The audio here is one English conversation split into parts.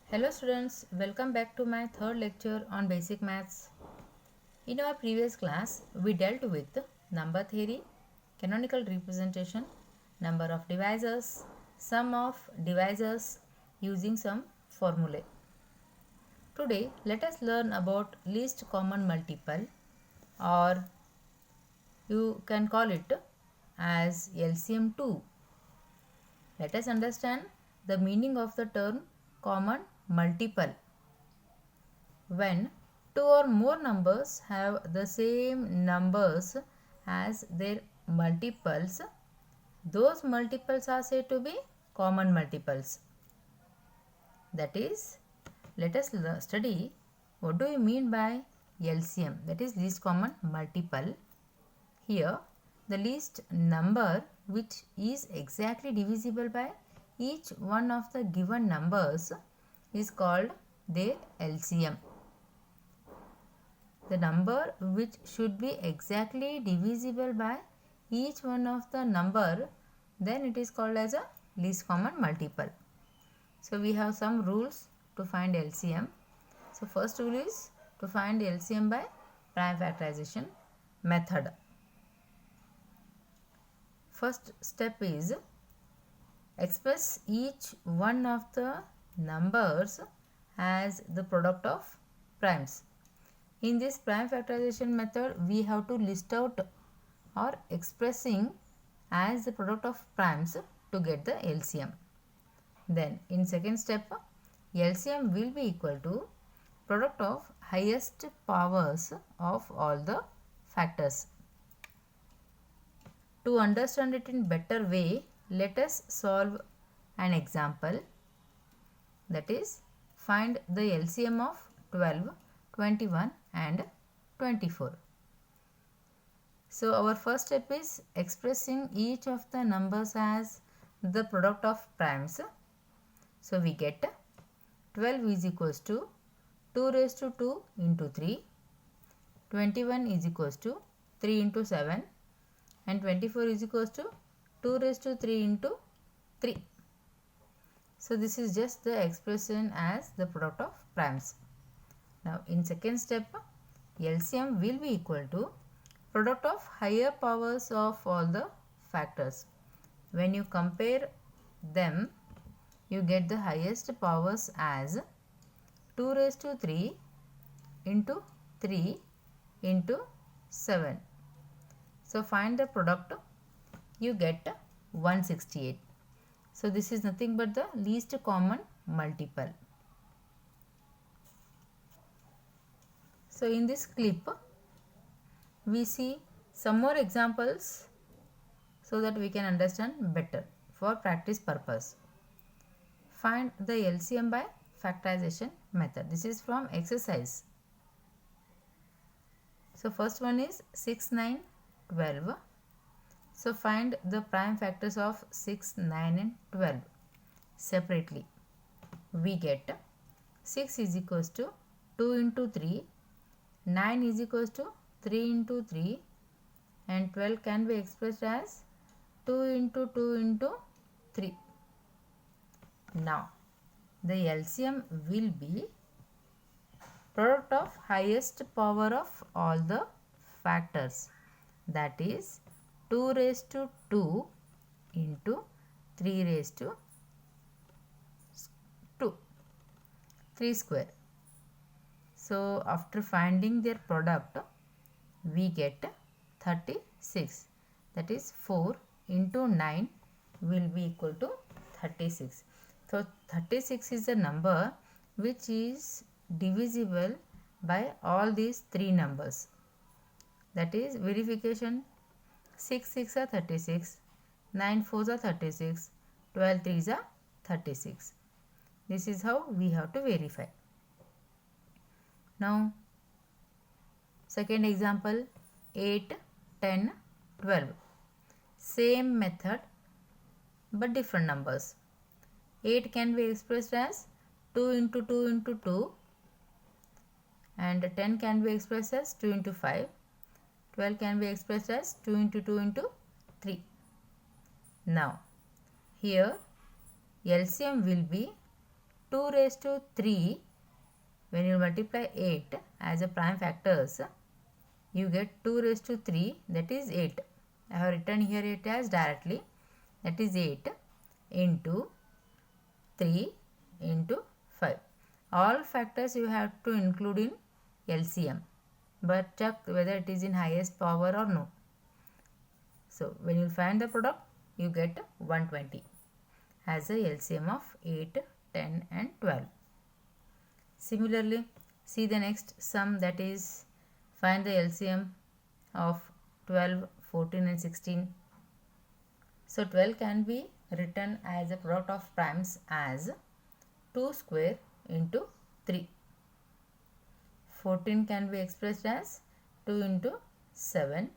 Hello students, welcome back to my third lecture on basic maths. In our previous class, we dealt with number theory, canonical representation, number of divisors, sum of divisors using some formulae. Today, let us learn about least common multiple, or you can call it as LCM 2. Let us understand the meaning of the term common multiple. When two or more numbers have the same numbers as their multiples, those multiples are said to be common multiples. That is, let us study what do we mean by LCM, that is least common multiple. Here, the least number which is exactly divisible by each one of the given numbers is called their LCM. The number which should be exactly divisible by each one of the number, then it is called as a least common multiple. So we have some rules to find LCM. So first rule is to find LCM by prime factorization method. First step is express each one of the numbers as the product of primes. In this prime factorization method, we have to list out or expressing as the product of primes to get the LCM. Then in second step, LCM will be equal to product of highest powers of all the factors. To understand it in better way, let us solve an example, that is find the LCM of 12, 21 and 24. So our first step is expressing each of the numbers as the product of primes. So we get 12 is equals to 2 raised to 2 into 3, 21 is equals to 3 into 7 and 24 is equals to 2 raised to 3 into 3. So this is just the expression as the product of primes. Now in second step, LCM will be equal to product of higher powers of all the factors. When you compare them, you get the highest powers as 2 raised to 3 into 3 into 7. So find the product, you get 168. So this is nothing but the least common multiple. So in this clip, we see some more examples so that we can understand better for practice purpose. Find the LCM by factorization method. This is from exercise. So first one is 6, 9, 12. So find the prime factors of 6, 9 and 12 separately. We get 6 is equals to 2 into 3, 9 is equals to 3 into 3 and 12 can be expressed as 2 into 2 into 3. Now the LCM will be product of highest power of all the factors, that is 2 raised to 2 into 3 raised to 2, 3 square. So after finding their product, we get 36, that is 4 into 9 will be equal to 36. So 36 is the number which is divisible by all these three numbers. That is verification, 6 6 are 36, 9 4s are 36, 12 3s are 36. This is how we have to verify. Now second example, 8, 10, 12. Same method but different numbers. 8 can be expressed as 2 into 2 into 2 and 10 can be expressed as 2 into 5. 12 can be expressed as 2 into 2 into 3. Now here LCM will be 2 raised to 3, when you multiply 8 as a prime factors, you get 2 raised to 3, that is 8. I have written here it as directly, that is 8 into 3 into 5. All factors you have to include in LCM, but check whether it is in highest power or no. So when you find the product, you get 120 as a LCM of 8, 10 and 12. Similarly, see the next sum, that is find the LCM of 12, 14 and 16. So 12 can be written as a product of primes as 2 square into 3. 14 can be expressed as 2 into 7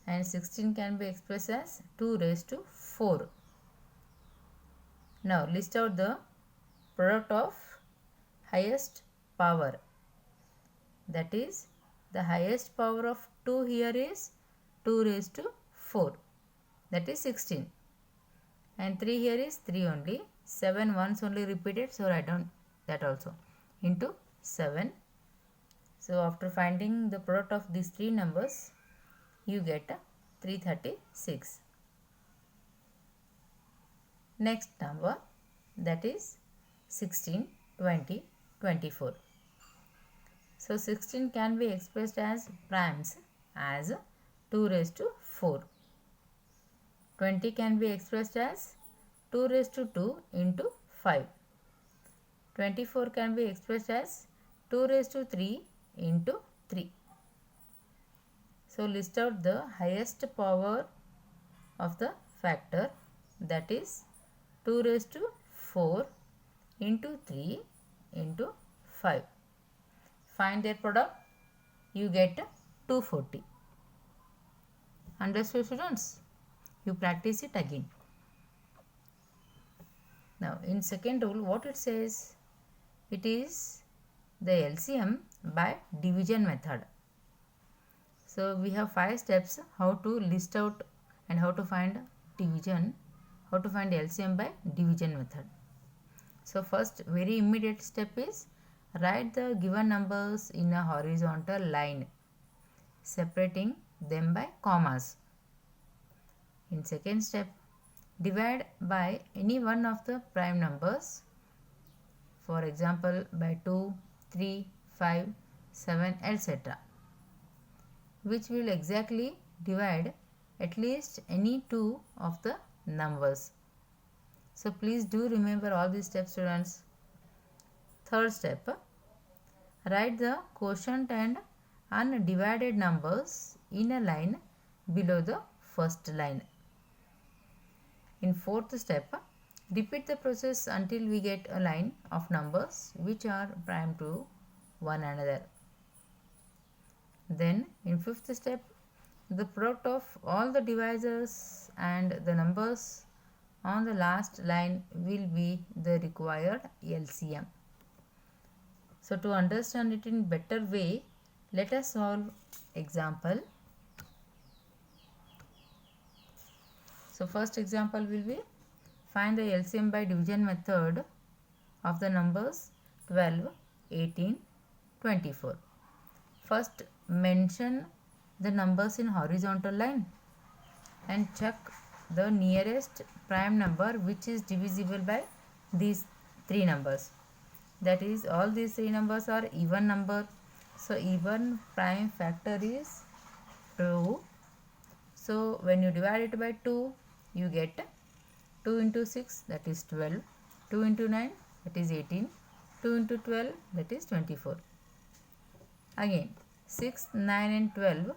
and 16 can be expressed as 2 raised to 4. Now list out the product of highest power, that is the highest power of 2 here is 2 raised to 4, that is 16, and 3 here is 3 only, 7 once only repeated, so write down that also, into 7. So after finding the product of these three numbers, you get 336. Next number, that is 16, 20, 24. So 16 can be expressed as primes as 2 raised to 4. 20 can be expressed as 2 raised to 2 into 5. 24 can be expressed as 2 raised to 3 into 3. So list out the highest power of the factor, that is 2 raised to 4 into 3 into 5. Find their product, you get 240. Understood, students? You practice it again. Now in second rule, what it says, it is the LCM by division method. So we have 5 steps how to list out and how to find division, how to find LCM by division method. So first very immediate step is write the given numbers in a horizontal line, separating them by commas. In second step, divide by any one of the prime numbers, for example by 2, 3, 5, 7, etc., which will exactly divide at least any two of the numbers. So please do remember all these steps, students. Third step, write the quotient and undivided numbers in a line below the first line. In fourth step, repeat the process until we get a line of numbers which are prime to one another. Then in fifth step, the product of all the divisors and the numbers on the last line will be the required LCM. So to understand it in better way, let us solve example. So first example will be find the LCM by division method of the numbers 12, 18, 24. First mention the numbers in horizontal line and check the nearest prime number which is divisible by these three numbers. That is, all these three numbers are even number. So even prime factor is 2. So when you divide it by 2, you get 2 into 6, that is 12, 2 into 9, that is 18, 2 into 12, that is 24. Again 6, 9 and 12,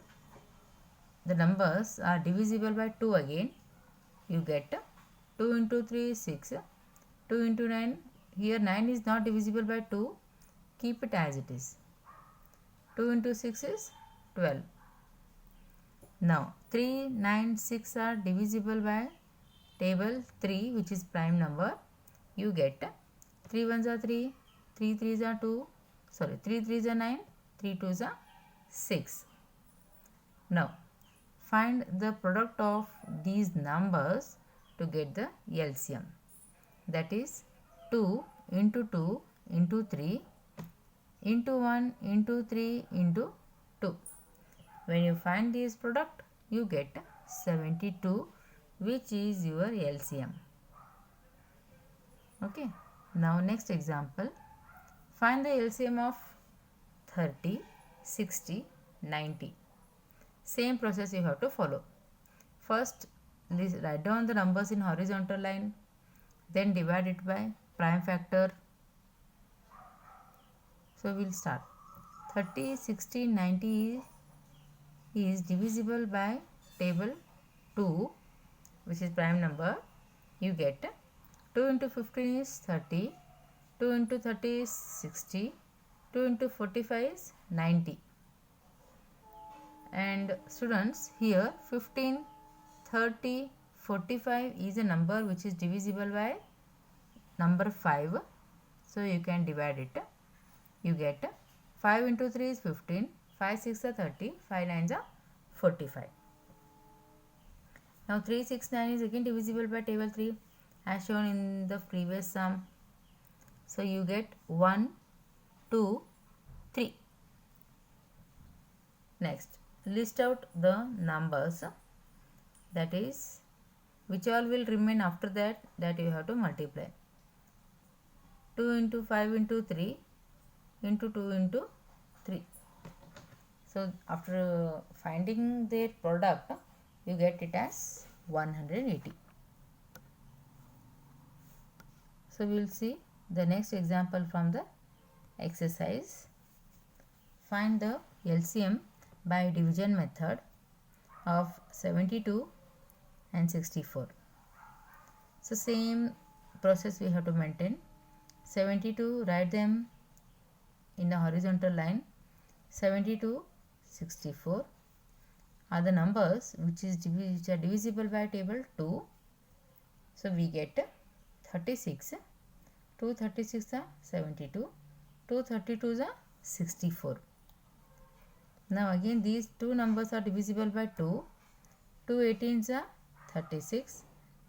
the numbers are divisible by 2 again. You get 2 into 3 is 6, 2 into 9, here 9 is not divisible by 2, keep it as it is. 2 into 6 is 12. Now 3, 9, 6 are divisible by table 3, which is prime number. You get 3 1s are 3, 3 3s are 2, 3 3s are 9, 3 2s are 6. Now find the product of these numbers to get the LCM. That is 2 into 2 into 3 into 1 into 3 into 2. When you find this product, you get 72, which is your LCM. Okay. Now next example. Find the LCM of 30, 60, 90. Same process you have to follow. First, write down the numbers in horizontal line, then divide it by prime factor. So we'll start. 30, 60, 90 is divisible by table 2, which is prime number. You get 2 into 15 is 30, 2 into 30 is 60, 2 into 45 is 90. And students, here 15, 30, 45 is a number which is divisible by number 5. So you can divide it. You get 5 into 3 is 15, 5 6 are 30, 5 9s are 45. Now 369 is again divisible by table 3 as shown in the previous sum. So you get 1, 2, 3. Next, list out the numbers, that is which all will remain after that you have to multiply. 2 into 5 into 3 into 2 into 3. So after finding their product, you get it as 180. So we will see the next example from the exercise. Find the LCM by division method of 72 and 64. So same process we have to maintain. 72, write them in the horizontal line. 72, 64 are the numbers which are divisible by table 2. So we get 36. 2 36 are 72. 2 32s are 64. Now again these two numbers are divisible by 2. 2 18s are 36.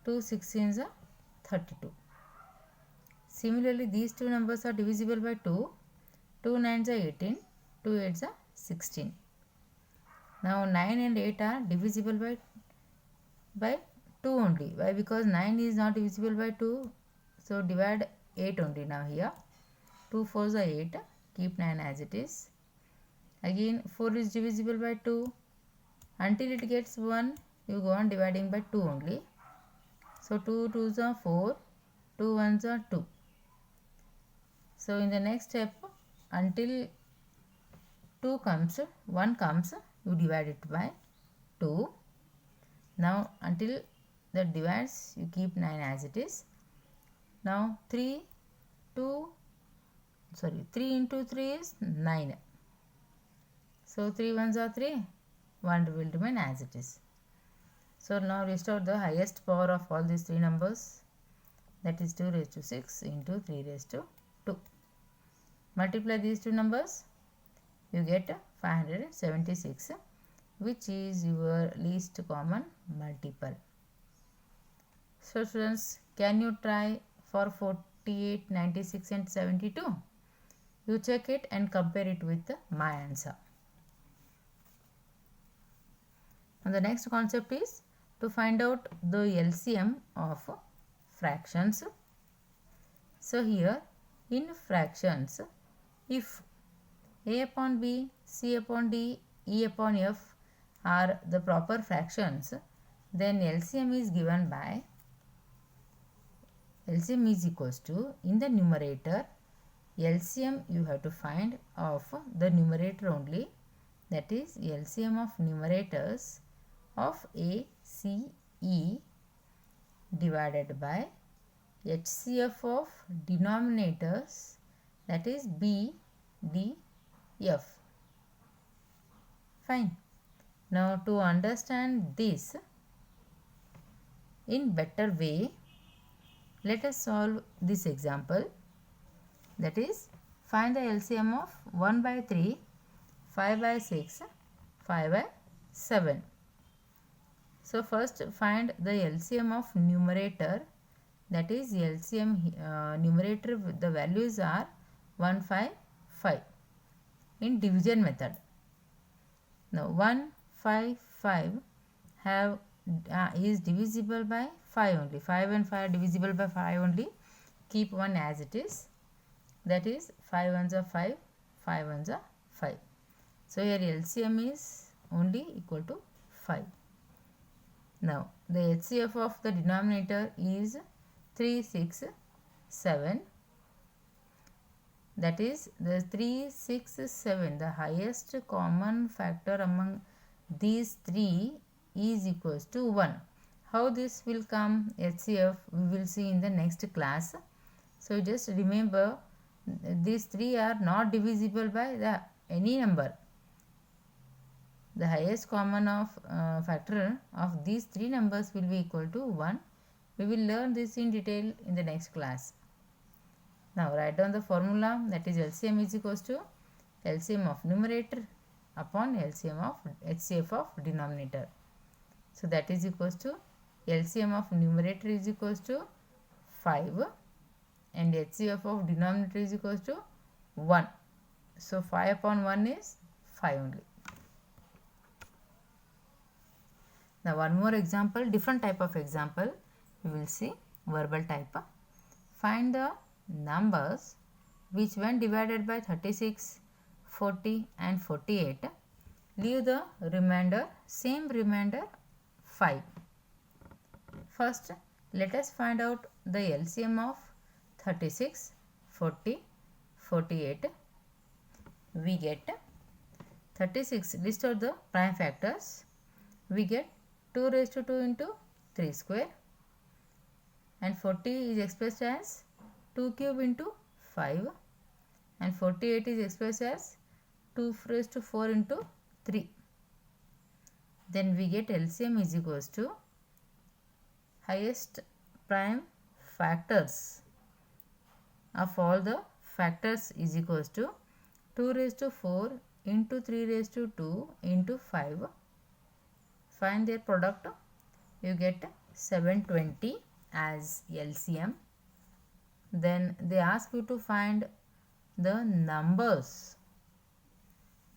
2 16s are 32. Similarly, these two numbers are divisible by 2. 2 9s are 18. 2 8s are 16. Now 9 and 8 are divisible by 2 only. Why? Because 9 is not divisible by 2. So divide 8 only now here. 2 4s are 8. Keep 9 as it is. Again 4 is divisible by 2. Until it gets 1, you go on dividing by 2 only. So 2 2s are 4. 2 1s are 2. So in the next step, until 2 comes, 1 comes, you divide it by 2. Now until that divides, you keep 9 as it is. Now 3 into 3 is 9. So 3 1s are 3, 1 will remain as it is. So now list out the highest power of all these three numbers, that is 2 raised to 6 into 3 raised to 2. Multiply these two numbers, you get 576, which is your least common multiple. So students, can you try for 48, 96 and 72? You check it and compare it with my answer. And the next concept is to find out the LCM of fractions. So here in fractions, if A upon B, C upon D, E upon F are the proper fractions, then LCM is given by, LCM is equals to, in the numerator, LCM you have to find of the numerator only, that is LCM of numerators of A, C, E divided by HCF of denominators, that is B, D, F. Fine. Now to understand this in better way, let us solve this example, that is find the LCM of 1 by 3, 5 by 6, 5 by 7. So first find the LCM of numerator, that is LCM numerator, the values are 155 in division method. Now 155 have is divisible by 5 only. 5 and 5 are divisible by 5 only. Keep 1 as it is, that is 5 ones are 5, 5 ones are 5. So here LCM is only equal to 5. Now the HCF of the denominator is 367, that is the 367, the highest common factor among these three is equals to 1. How this will come HCF we will see in the next class. So just remember, these three are not divisible by any number. The highest common of factor of these three numbers will be equal to 1. We will learn this in detail in the next class. Now write down the formula, that is LCM is equals to LCM of numerator upon LCM of HCF of denominator. So that is equals to LCM of numerator is equals to 5 and HCF of denominator is equals to 1. So 5 upon 1 is 5 only. Now one more example, different type of example we will see, verbal type. Find the numbers which when divided by 36, 40 and 48 leave the remainder, same remainder 5. First let us find out the LCM of 36, 40, 48. We get 36, list out the prime factors. We get 2 raised to 2 into 3 square, and 40 is expressed as 2 cube into 5, and 48 is expressed as 2 raised to 4 into 3. Then we get LCM is equals to highest prime factors of all the factors is equals to 2 raised to 4 into 3 raised to 2 into 5. Find their product, you get 720 as LCM. Then they ask you to find the numbers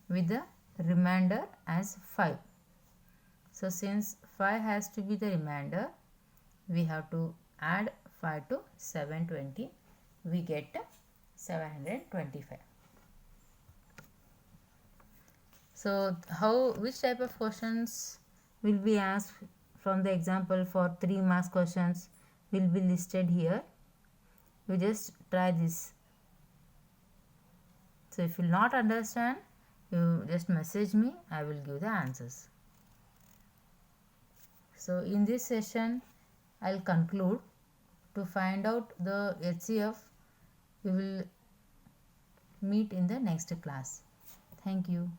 with the remainder as 5. So since 5 has to be the remainder, we have to add 5 to 720. We get 725. So which type of questions will be asked from the example for 3 marks questions will be listed here. You just try this. So if you will not understand, you just message me, I will give the answers. So in this session I will conclude. To find out the HCF we will meet in the next class. Thank you.